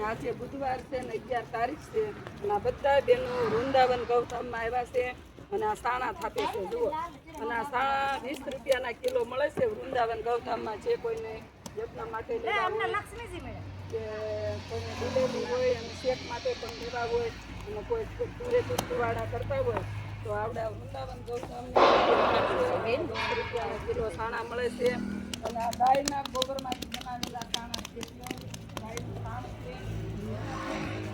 આજે બુધવાર છે ને 11 તારીખ છે અને આ બધા બહેનો વૃંદાવન ગૌધામમાં આવ્યા છે અને આ સાણા થાપે છે જુઓ અને આ સાણા 20 રૂપિયાના કિલો મળે છે વૃંદાવન ગૌધામમાં જે કોઈને યજ્ઞ માટે લેવા હોય કે કોઈને ડિલેવરી હોય અને શેક માટે પણ લેવા હોય અને કોઈ પૂરે તુવાડા કરતા હોય તો આવડા વૃંદાવન ગૌધામની 20 રૂપિયાના કિલો સાણા મળે છે અને આ ગાયના ગોબરમાંથી બનાવેલા સાણા છે ગાયનું સાણ છે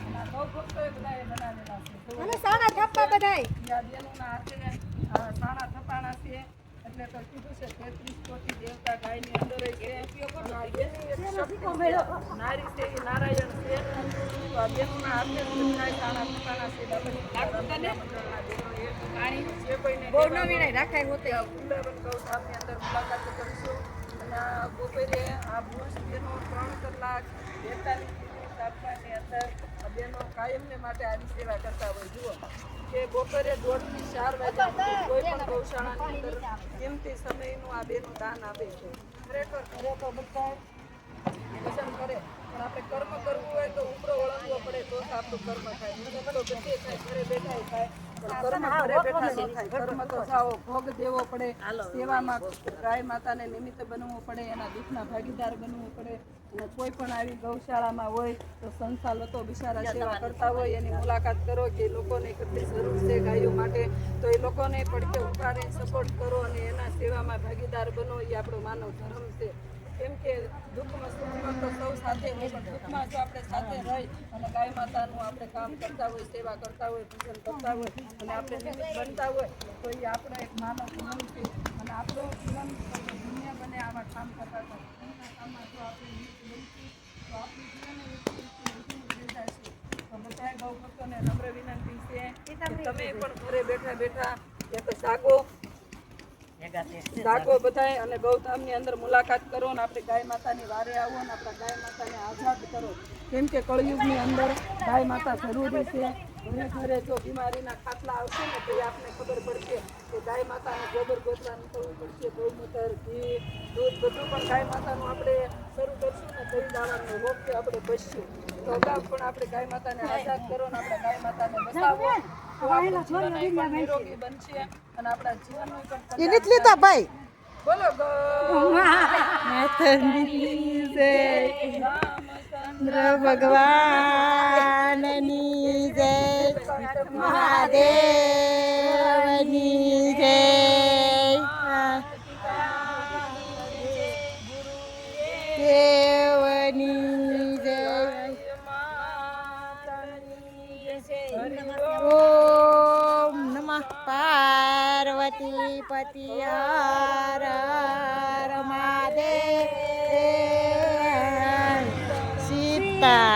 અને આ ગૌ ભક્તોએ બધાએ બનાવેલા છે અને સાણા થપ્પા બધાય આ બેનોના હાથે સાણા થપાણા છે એટલે તો કીધું છે 33 કોટી દેવતા ગાયની અંદર છે નારી છે એ નારાયણ છે તો આ બેનોના હાથે બધા સાણા થપાણા છે પાણી જે કોઈને બહુ નવીન રાખાય હોતે વૃંદાવન ગૌધામની અંદર મુલાકાત કરીશું અને આ બપોરે આ પુરુષ બેનો 3 કલાક 42 મિનિટ તાપમાનની અંદર આ બેનો કાયમને માટે આની સેવા કરતા હોય જુઓ કે બપોરે 1:30 થી 4 વાગ્યા સુધી કોઈ પણ ગૌશાળાની અંદર કિંમતી સમયનું આ બેનું દાન આપે છે ખરેખર બધા ભજન કરે પણ આપણે કર્મ કરવું હોય તો ઉપરો વળંગવો પડે તો આપણું કર્મ થાય તો બધે થાય ઘરે બેઠા થાય કર્મ ઘરે બેઠા ન થાય કર્મ તો જાઓ ભોગ દેવો પડે સેવામાં ગાય માતાને નિમિત્ત બનવું પડે એના દુઃખના ભાગીદાર બનવું પડે અને કોઈ પણ આવી ગૌશાળામાં હોય તો સંસ્થા તો બિચારા સેવા કરતા હોય એની મુલાકાત કરો કે લોકોને કેટલી જરૂર છે ગાયો માટે તો એ લોકોને પડકે ઉભા સપોર્ટ કરો અને એના સેવામાં ભાગીદાર બનો એ આપણો માનવ ધર્મ છે કેમ કે દુઃખમાં સુખમાં તો સૌ સાથે હોય પણ દુઃખમાં જો આપણે સાથે રહી અને ગાય માતાનું આપણે કામ કરતા હોય સેવા કરતા હોય પૂજન કરતા હોય અને આપણે નિમિત્ત બનતા હોય તો એ આપણો એક માનવ ધર્મ છે અને આપણું જીવન દુનિયા બને આવા કામ કરતા હતા એના કામમાં જો આપણે નિમિત્ત બનીશું તો આપણું જીવન તો બધા ગૌ ભક્તોને નમ્ર વિનંતી છે કે તમે પણ ઘરે બેઠા બેઠા એક જાગો બધાય અને ગૌધામની અંદર મુલાકાત કરો અને આપણે ગાય માતાની વારે આવો અને આપણા ગાય માતાને આઝાદ કરો કેમ કે કળયુગની અંદર ગાય માતા જરૂરી છે ઘરે ઘરે જો બીમારીના ખાટલા આવશે ને તો આપને ખબર પડશે કે ગાય માતાનું ગોબર ગોતરા નીકળવું પડશે ગૌમૂત્ર ઘી દૂધ બધું પણ ગાય માતાનું આપણે શરૂ કરશું ને દહીં દાવાનું રોગથી આપણે બચશું તો અગાઉ પણ આપણે ગાય માતાને આઝાદ કરો ને આપણે ગાય માતાને બચાવો તો આપણું જીવન પણ નિરોગી બનશે અને આપણા જીવનનું પણ એને લીધા ભાઈ બોલો રામચંદ્ર ભગવાનની જય મહાદેવની જય દેવની જય ઓમ નમઃ પાર્વતી પતિ હર હર મહાદેવ સીતા